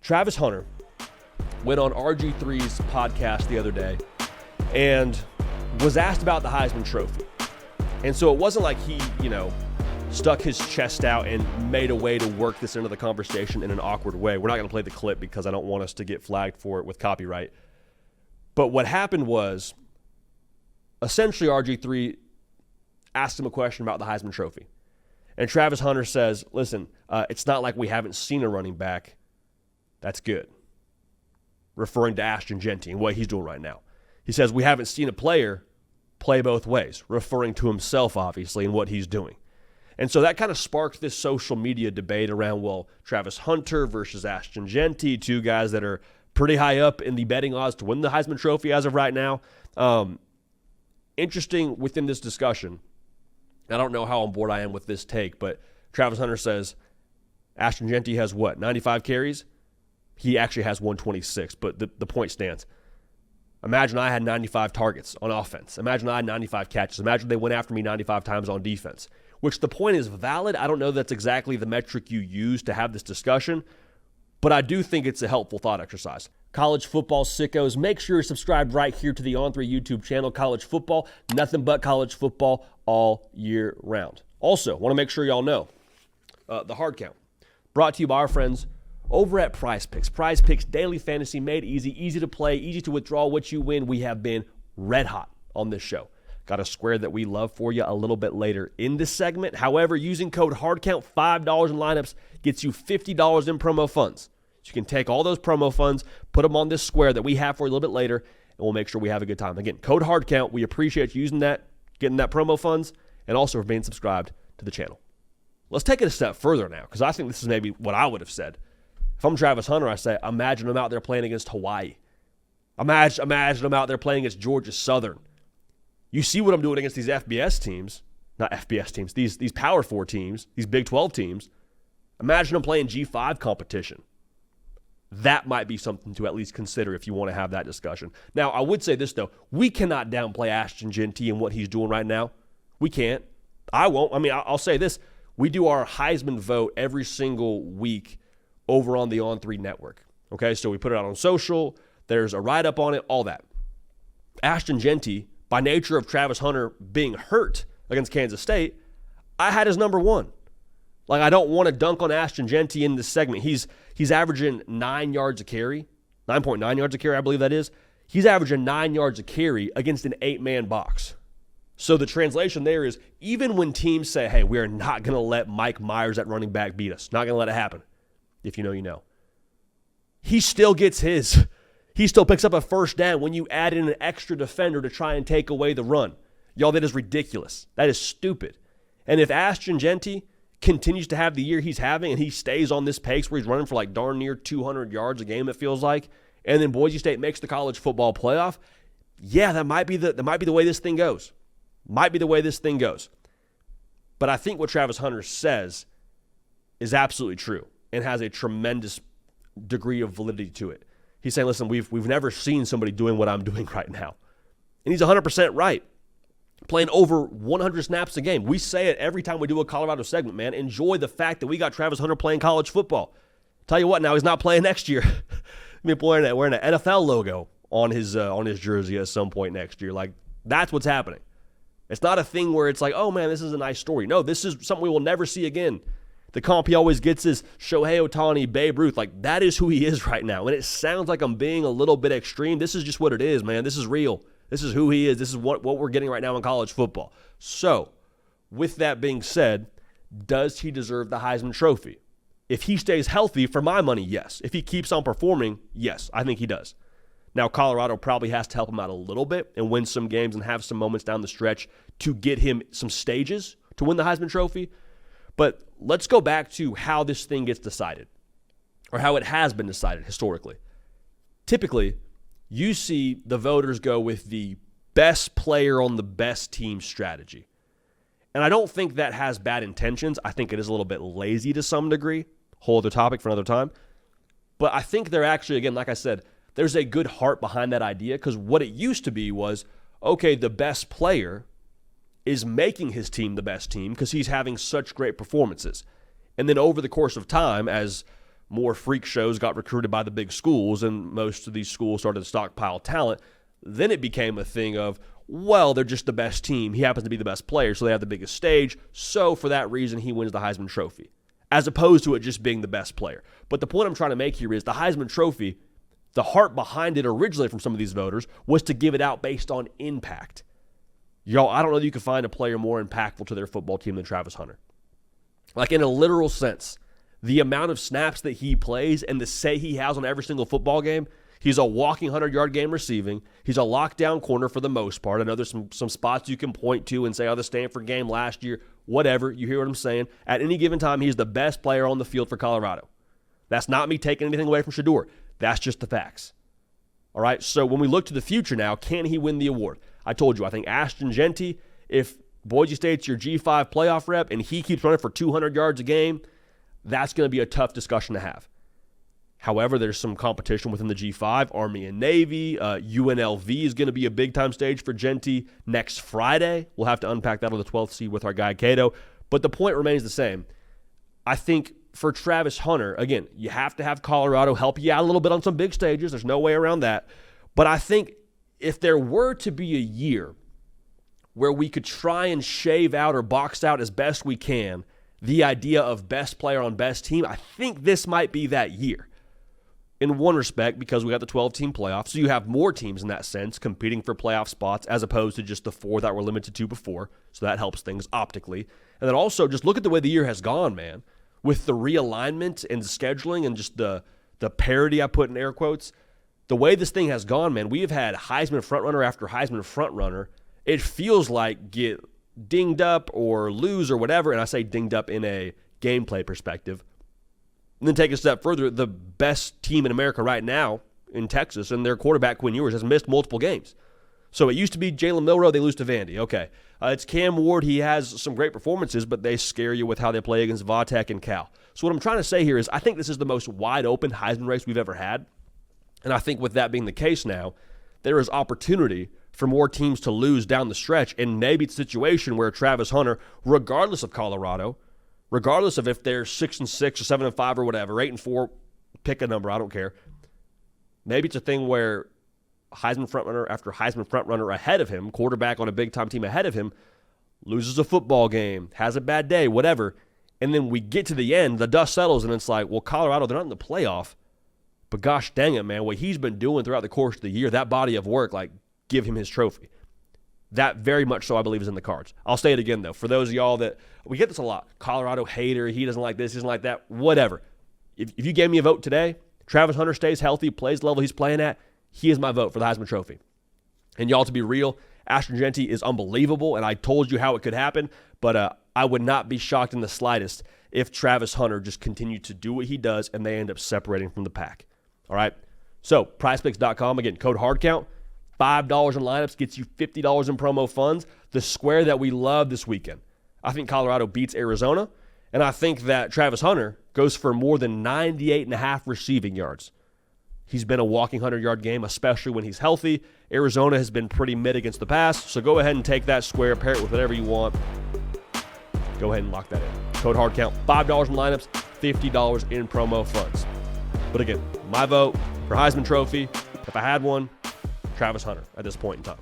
Travis Hunter went on RG3's podcast the other day and was asked about the Heisman Trophy. And so it wasn't like he, stuck his chest out and made a way to work this into the conversation in an awkward way. We're not going to play the clip because I don't want us to get flagged for it with copyright. But what happened was, essentially RG3 asked him a question about the Heisman Trophy. And Travis Hunter says, listen, it's not like we haven't seen a running back. That's good. Referring to Ashton Jeanty and what he's doing right now. He says, we haven't seen a player play both ways, referring to himself, obviously, and what he's doing. And so that kind of sparked this social media debate around, Travis Hunter versus Ashton Jeanty, two guys that are pretty high up in the betting odds to win the Heisman Trophy as of right now. Interesting within this discussion, I don't know how on board I am with this take, but Travis Hunter says Ashton Jeanty has 95 carries? He actually has 126, but the point stands. Imagine I had 95 targets on offense. Imagine I had 95 catches. Imagine they went after me 95 times on defense, which the point is valid. I don't know that's exactly the metric you use to have this discussion, but I do think it's a helpful thought exercise. College football sickos, make sure you're subscribed right here to the On3 YouTube channel. College football, nothing but college football all year round. Also, want to make sure y'all know the hard count brought to you by our friends over at Prize Picks. Prize Picks, daily fantasy made easy to play, easy to withdraw what you win. We have been red hot on this show. Got a square that we love for you a little bit later in this segment. However, using code HARDCOUNT, $5 in lineups gets you $50 in promo funds. So you can take all those promo funds, put them on this square that we have for you a little bit later, and we'll make sure we have a good time. Again, code HARDCOUNT. We appreciate you using that, getting that promo funds, and also for being subscribed to the channel. Let's take it a step further now, because I think this is maybe what I would have said. If I'm Travis Hunter, I say, imagine him out there playing against Hawaii. Imagine him out there playing against Georgia Southern. You see what I'm doing against these FBS teams, not FBS teams, these Power 4 teams, these Big 12 teams. Imagine them playing G5 competition. That might be something to at least consider if you want to have that discussion. Now, I would say this, though. We cannot downplay Ashton Jeanty and what he's doing right now. We can't. I won't. I'll say this. We do our Heisman vote every single week over on the On3 network. Okay, so we put it out on social. There's a write-up on it, all that. Ashton Jeanty, by nature of Travis Hunter being hurt against Kansas State, I had his number one. Like, I don't want to dunk on Ashton Jeanty in this segment. He's averaging 9 yards a carry, 9.9 yards a carry, I believe that is. He's averaging 9 yards a carry against an 8-man box. So the translation there is, even when teams say, hey, we're not going to let Mike Myers at running back beat us, not going to let it happen. If you know, you know. He still gets his. He still picks up a first down when you add in an extra defender to try and take away the run. Y'all, that is ridiculous. That is stupid. And if Ashton Jeanty continues to have the year he's having and he stays on this pace where he's running for like darn near 200 yards a game, it feels like, and then Boise State makes the college football playoff, yeah, that might be the way this thing goes. Might be the way this thing goes. But I think what Travis Hunter says is absolutely true and has a tremendous degree of validity to it. He's saying, listen, we've never seen somebody doing what I'm doing right now. And he's 100% right. Playing over 100 snaps a game. We say it every time we do a Colorado segment, man. Enjoy the fact that we got Travis Hunter playing college football. Tell you what, now he's not playing next year. We're wearing an NFL logo on his jersey at some point next year. Like, that's what's happening. It's not a thing where it's like, oh, man, this is a nice story. No, this is something we will never see again. The comp he always gets is Shohei Ohtani, Babe Ruth. Like, that is who he is right now. And it sounds like I'm being a little bit extreme. This is just what it is, man. This is real. This is who he is. This is what we're getting right now in college football. So, with that being said, does he deserve the Heisman Trophy? If he stays healthy, for my money, yes. If he keeps on performing, yes, I think he does. Now, Colorado probably has to help him out a little bit and win some games and have some moments down the stretch to get him some stages to win the Heisman Trophy. But let's go back to how this thing gets decided, or how it has been decided historically. Typically, you see the voters go with the best player on the best team strategy. And I don't think that has bad intentions. I think it is a little bit lazy to some degree. Whole other topic for another time. But I think they're actually, again, like I said, there's a good heart behind that idea, because what it used to be was, okay, the best player is making his team the best team because he's having such great performances. And then over the course of time, as more freak shows got recruited by the big schools and most of these schools started to stockpile talent, then it became a thing of, well, they're just the best team. He happens to be the best player, so they have the biggest stage. So for that reason, he wins the Heisman Trophy, as opposed to it just being the best player. But the point I'm trying to make here is the Heisman Trophy, the heart behind it originally from some of these voters was to give it out based on impact. Y'all, I don't know that you can find a player more impactful to their football team than Travis Hunter. Like in a literal sense, the amount of snaps that he plays and the say he has on every single football game, he's a walking 100-yard game receiving. He's a lockdown corner for the most part. I know there's some spots you can point to and say, oh, the Stanford game last year, whatever. You hear what I'm saying? At any given time, he's the best player on the field for Colorado. That's not me taking anything away from Shedeur. That's just the facts. All right, so when we look to the future now, can he win the award? I told you, I think Ashton Jeanty, if Boise State's your G5 playoff rep and he keeps running for 200 yards a game, that's going to be a tough discussion to have. However, there's some competition within the G5, Army and Navy. UNLV is going to be a big-time stage for Jeanty next Friday. We'll have to unpack that on the 12th seed with our guy Cato. But the point remains the same. I think for Travis Hunter, again, you have to have Colorado help you out a little bit on some big stages. There's no way around that. But I think if there were to be a year where we could try and shave out or box out as best we can the idea of best player on best team, I think this might be that year. In one respect, because we got the 12-team playoff, so you have more teams in that sense competing for playoff spots as opposed to just the 4 that were limited to before, so that helps things optically. And then also, just look at the way the year has gone, man. With the realignment and scheduling and just the parity I put in air quotes, the way this thing has gone, man, we have had Heisman frontrunner after Heisman frontrunner. It feels like get dinged up or lose or whatever, and I say dinged up in a gameplay perspective. And then take a step further, the best team in America right now in Texas, and their quarterback, Quinn Ewers, has missed multiple games. So it used to be Jalen Milroe, they lose to Vandy. Okay. It's Cam Ward, he has some great performances, but they scare you with how they play against Vatek and Cal. So what I'm trying to say here is I think this is the most wide-open Heisman race we've ever had. And I think with that being the case now, there is opportunity for more teams to lose down the stretch, and maybe it's a situation where Travis Hunter, regardless of Colorado, regardless of if they're 6-6 or 7-5 or whatever, 8-4, pick a number, I don't care. Maybe it's a thing where Heisman frontrunner after Heisman frontrunner ahead of him, quarterback on a big-time team ahead of him, loses a football game, has a bad day, whatever, and then we get to the end, the dust settles, and it's like, well, Colorado, they're not in the playoff, but gosh dang it, man, what he's been doing throughout the course of the year, that body of work, like, give him his trophy. That very much so I believe is in the cards. I'll say it again, though. For those of y'all that, we get this a lot. Colorado hater, he doesn't like this, he doesn't like that, whatever. If you gave me a vote today, Travis Hunter stays healthy, plays the level he's playing at, he is my vote for the Heisman Trophy. And y'all, to be real, Ashton Jeanty is unbelievable, and I told you how it could happen, but I would not be shocked in the slightest if Travis Hunter just continued to do what he does and they end up separating from the pack. All right? So, PrizePicks.com, again, code HARDCOUNT. $5 in lineups gets you $50 in promo funds. The square that we love this weekend. I think Colorado beats Arizona, and I think that Travis Hunter goes for more than 98.5 receiving yards. He's been a walking 100-yard game, especially when he's healthy. Arizona has been pretty mid against the pass, so go ahead and take that square, pair it with whatever you want. Go ahead and lock that in. Code HARDCOUNT, $5 in lineups, $50 in promo funds. But again, my vote for Heisman Trophy, if I had one, Travis Hunter at this point in time.